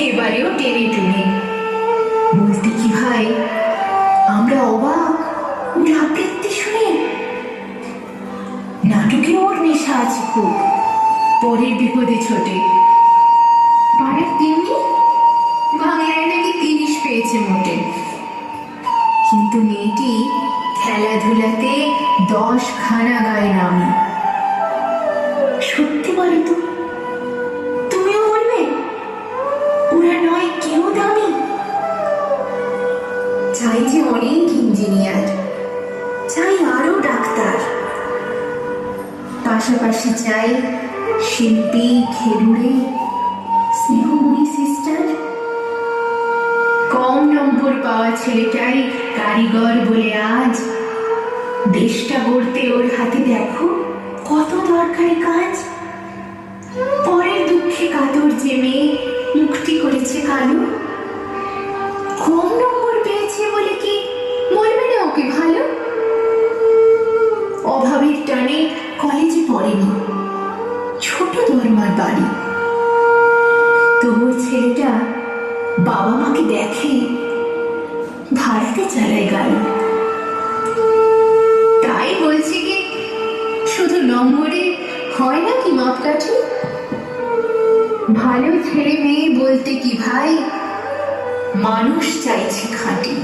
এবারেও টেনে টুনে। বলতে কি ভাই, আমরা অবাক ওর আবৃত্তি শুনে। নাটকে ওর নেশা আছে খুব, পরের বিপদে ছোটে। পাড়ার তিন্নি বাংলায় নাকি 30 পেয়েছে মোটে, কিন্তু মেয়েটি খেলাধুলাতে 10 খানা গায়ে নামে। সত্যি বলো তো, তুমিও বলবে ওরা নয় কেউ দামি? চাই যে অনেক ইঞ্জিনিয়ার, চাই আরো ডাক্তার, পাশাপাশি চাই শিল্পী, খেলুড়ে, স্নেহময়ী সিস্টার। কম নম্বর পাওয়া ছেলেটাই কারিগর বলে আজ দেশটা গড়তে ওর হাতে দেখো কত দরকারি কাজ। পরের দুঃখে কাতর যে মেয়ে মুক্তি করেছে কালো, কম নম্বর পেয়েছে বলে কি বলবে না ওকে ভালো? অভাবের টানে কলেজে পড়েনি, ছোট ধর্মার বাড়ি, তবু ছেলেটা বাবা মাকে দেখে, ভাড়াতে চালায় গাড়ি। তাই বলছি কি, শুধু নম্বরে হয় না কি মাপকাঠি? ভালো ছেলে মেয়ে বলতে কি ভাই, মানুষ চাইছে খাঁটি।